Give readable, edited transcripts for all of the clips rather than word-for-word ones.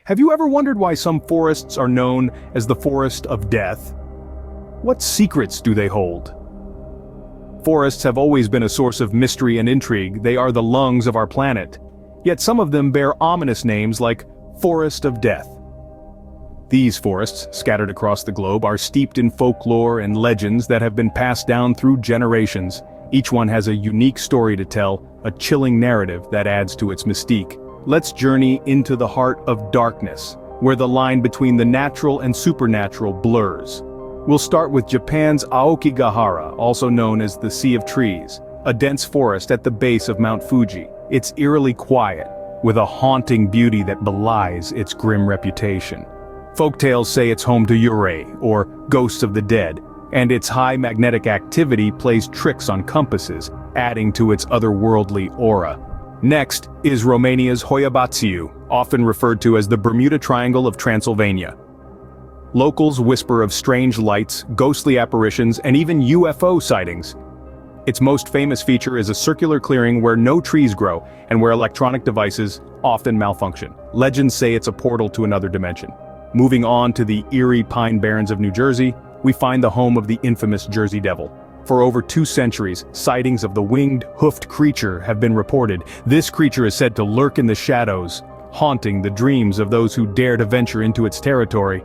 Have you ever wondered why some forests are known as the Forest of Death? What secrets do they hold? Forests have always been a source of mystery and intrigue. They are the lungs of our planet. Yet some of them bear ominous names like Forest of Death. These forests, scattered across the globe, are steeped in folklore and legends that have been passed down through generations. Each one has a unique story to tell, a chilling narrative that adds to its mystique. Let's journey into the heart of darkness, where the line between the natural and supernatural blurs. We'll start with Japan's Aokigahara, also known as the Sea of Trees, a dense forest at the base of Mount Fuji. It's eerily quiet, with a haunting beauty that belies its grim reputation. Folktales say it's home to yurei, or ghosts of the dead, and its high magnetic activity plays tricks on compasses, adding to its otherworldly aura. Next is Romania's Hoia-Baciu, often referred to as the Bermuda Triangle of Transylvania. Locals whisper of strange lights, ghostly apparitions, and even UFO sightings. Its most famous feature is a circular clearing where no trees grow and where electronic devices often malfunction. Legends say it's a portal to another dimension. Moving on to the eerie Pine Barrens of New Jersey, we find the home of the infamous Jersey Devil. For over 2 centuries, sightings of the winged, hoofed creature have been reported. This creature is said to lurk in the shadows, haunting the dreams of those who dare to venture into its territory.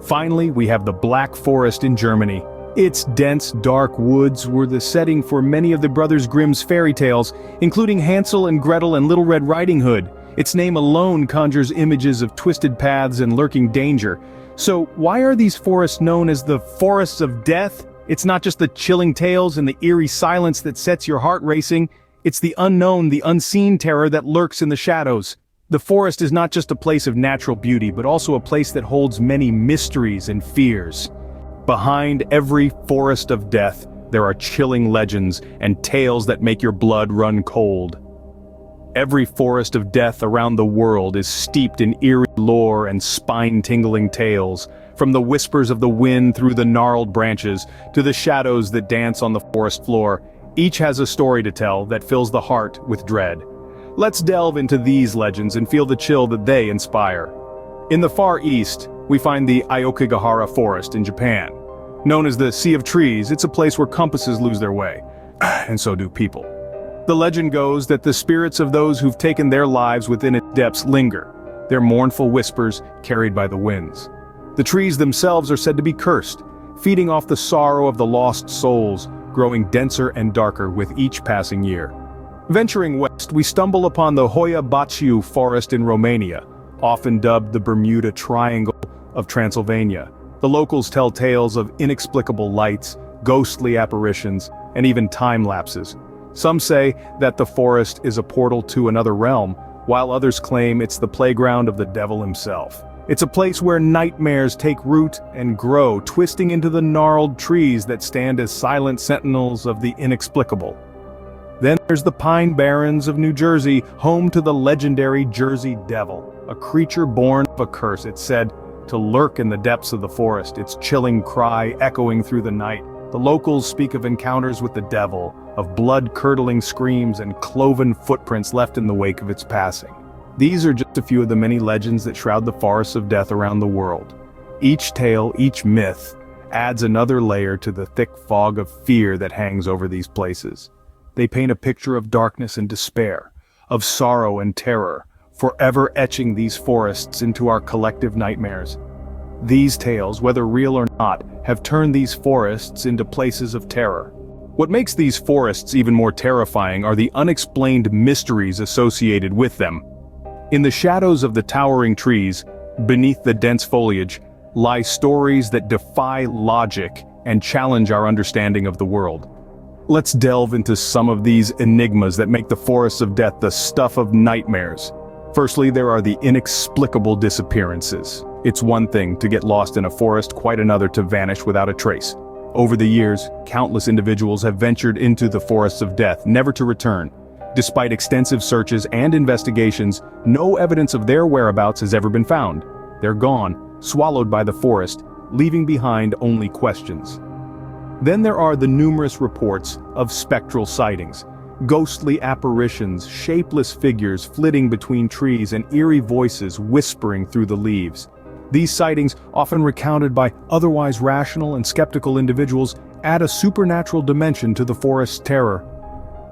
Finally, we have the Black Forest in Germany. Its dense, dark woods were the setting for many of the Brothers Grimm's fairy tales, including Hansel and Gretel and Little Red Riding Hood. Its name alone conjures images of twisted paths and lurking danger. So, why are these forests known as the Forests of Death? It's not just the chilling tales and the eerie silence that sets your heart racing. It's the unknown, the unseen terror that lurks in the shadows. The forest is not just a place of natural beauty, but also a place that holds many mysteries and fears. Behind every forest of death, there are chilling legends and tales that make your blood run cold. Every forest of death around the world is steeped in eerie lore and spine-tingling tales, from the whispers of the wind through the gnarled branches to the shadows that dance on the forest floor. Each has a story to tell that fills the heart with dread. Let's delve into these legends and feel the chill that they inspire. In the Far East, we find the Aokigahara Forest in Japan. Known as the Sea of Trees, it's a place where compasses lose their way, and so do people. The legend goes that the spirits of those who've taken their lives within its depths linger, their mournful whispers carried by the winds. The trees themselves are said to be cursed, feeding off the sorrow of the lost souls, growing denser and darker with each passing year. Venturing west, we stumble upon the Hoia-Baciu forest in Romania, often dubbed the Bermuda Triangle of Transylvania. The locals tell tales of inexplicable lights, ghostly apparitions, and even time lapses. Some say that the forest is a portal to another realm, while others claim it's the playground of the devil himself. It's a place where nightmares take root and grow, twisting into the gnarled trees that stand as silent sentinels of the inexplicable. Then there's the Pine Barrens of New Jersey, home to the legendary Jersey Devil, a creature born of a curse, it's said, to lurk in the depths of the forest, its chilling cry echoing through the night. The locals speak of encounters with the devil, of blood-curdling screams and cloven footprints left in the wake of its passing. These are just a few of the many legends that shroud the forests of death around the world. Each tale, each myth, adds another layer to the thick fog of fear that hangs over these places. They paint a picture of darkness and despair, of sorrow and terror, forever etching these forests into our collective nightmares. These tales, whether real or not, have turned these forests into places of terror. What makes these forests even more terrifying are the unexplained mysteries associated with them. In the shadows of the towering trees, beneath the dense foliage, lie stories that defy logic and challenge our understanding of the world. Let's delve into some of these enigmas that make the forests of death the stuff of nightmares. Firstly, there are the inexplicable disappearances. It's one thing to get lost in a forest, quite another to vanish without a trace. Over the years, countless individuals have ventured into the forests of death, never to return. Despite extensive searches and investigations, no evidence of their whereabouts has ever been found. They're gone, swallowed by the forest, leaving behind only questions. Then there are the numerous reports of spectral sightings. Ghostly apparitions, shapeless figures flitting between trees, and eerie voices whispering through the leaves. These sightings, often recounted by otherwise rational and skeptical individuals, add a supernatural dimension to the forest's terror.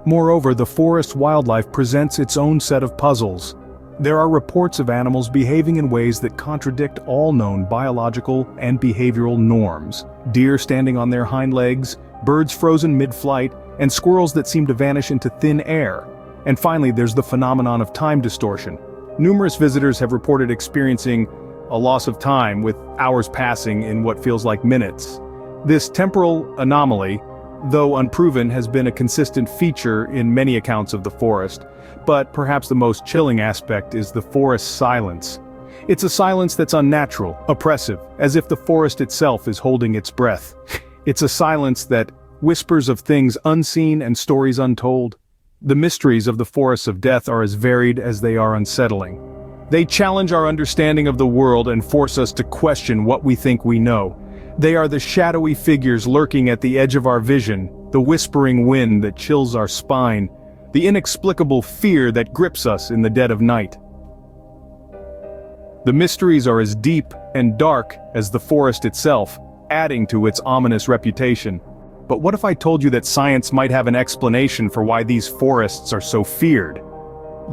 Moreover, the forest wildlife presents its own set of puzzles. There are reports of animals behaving in ways that contradict all known biological and behavioral norms. Deer standing on their hind legs, birds frozen mid-flight, and squirrels that seem to vanish into thin air. And finally, there's the phenomenon of time distortion. Numerous visitors have reported experiencing a loss of time, with hours passing in what feels like minutes. This temporal anomaly, though unproven, has been a consistent feature in many accounts of the forest. But perhaps the most chilling aspect is the forest's silence. It's a silence that's unnatural, oppressive, as if the forest itself is holding its breath. It's a silence that whispers of things unseen and stories untold. The mysteries of the forests of death are as varied as they are unsettling. They challenge our understanding of the world and force us to question what we think we know. They are the shadowy figures lurking at the edge of our vision, the whispering wind that chills our spine, the inexplicable fear that grips us in the dead of night. The mysteries are as deep and dark as the forest itself, adding to its ominous reputation. But what if I told you that science might have an explanation for why these forests are so feared?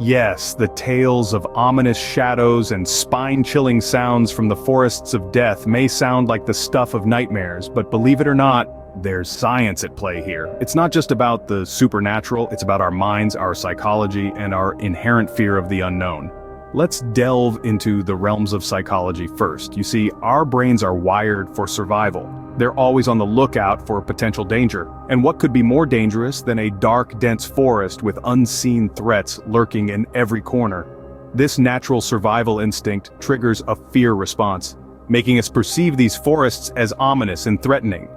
Yes, the tales of ominous shadows and spine-chilling sounds from the forests of death may sound like the stuff of nightmares, but believe it or not, there's science at play here. It's not just about the supernatural, it's about our minds, our psychology, and our inherent fear of the unknown. Let's delve into the realms of psychology first. You see, our brains are wired for survival. They're always on the lookout for potential danger. And what could be more dangerous than a dark, dense forest with unseen threats lurking in every corner? This natural survival instinct triggers a fear response, making us perceive these forests as ominous and threatening.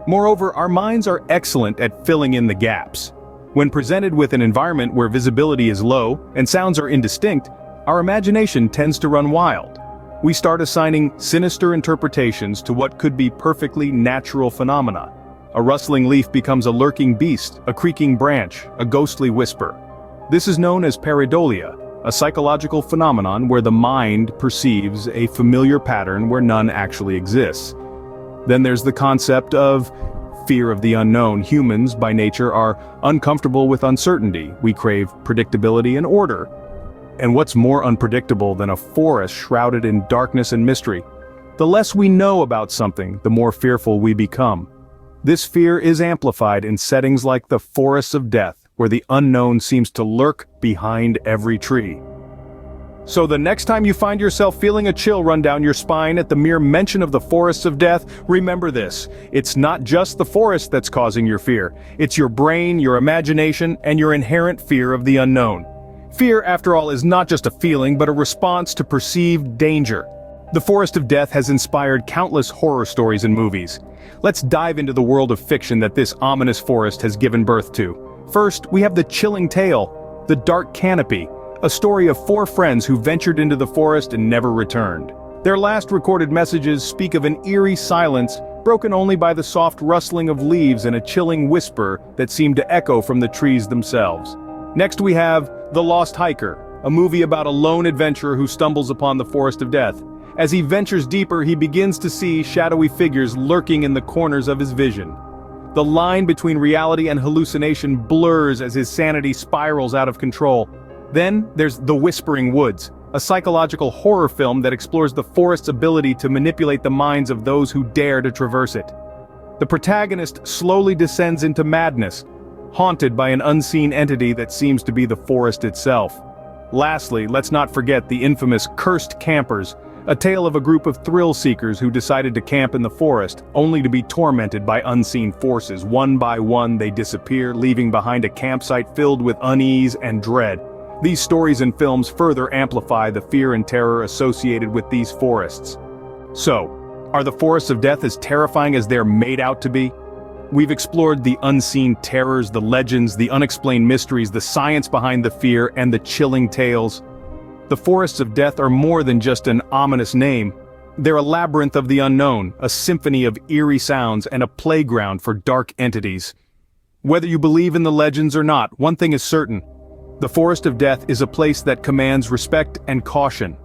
Moreover, our minds are excellent at filling in the gaps. When presented with an environment where visibility is low and sounds are indistinct, our imagination tends to run wild. We start assigning sinister interpretations to what could be perfectly natural phenomena. A rustling leaf becomes a lurking beast, a creaking branch, a ghostly whisper. This is known as pareidolia, a psychological phenomenon where the mind perceives a familiar pattern where none actually exists. Then there's the concept of fear of the unknown. Humans, by nature, are uncomfortable with uncertainty. We crave predictability and order. And what's more unpredictable than a forest shrouded in darkness and mystery? The less we know about something, the more fearful we become. This fear is amplified in settings like the forests of death, where the unknown seems to lurk behind every tree. So the next time you find yourself feeling a chill run down your spine at the mere mention of the forests of death, remember this: it's not just the forest that's causing your fear. It's your brain, your imagination, and your inherent fear of the unknown. Fear, after all, is not just a feeling, but a response to perceived danger. The Forest of Death has inspired countless horror stories and movies. Let's dive into the world of fiction that this ominous forest has given birth to. First, we have the chilling tale, The Dark Canopy, a story of 4 friends who ventured into the forest and never returned. Their last recorded messages speak of an eerie silence, broken only by the soft rustling of leaves and a chilling whisper that seemed to echo from the trees themselves. Next we have The Lost Hiker, a movie about a lone adventurer who stumbles upon the Forest of Death. As he ventures deeper, he begins to see shadowy figures lurking in the corners of his vision. The line between reality and hallucination blurs as his sanity spirals out of control. Then there's The Whispering Woods, a psychological horror film that explores the forest's ability to manipulate the minds of those who dare to traverse it. The protagonist slowly descends into madness, haunted by an unseen entity that seems to be the forest itself. Lastly, let's not forget the infamous Cursed Campers, a tale of a group of thrill-seekers who decided to camp in the forest, only to be tormented by unseen forces. One by one they disappear, leaving behind a campsite filled with unease and dread. These stories and films further amplify the fear and terror associated with these forests. So, are the forests of death as terrifying as they're made out to be? We've explored the unseen terrors, the legends, the unexplained mysteries, the science behind the fear, and the chilling tales. The forests of death are more than just an ominous name. They're a labyrinth of the unknown, a symphony of eerie sounds, and a playground for dark entities. Whether you believe in the legends or not, one thing is certain. The Forest of Death is a place that commands respect and caution.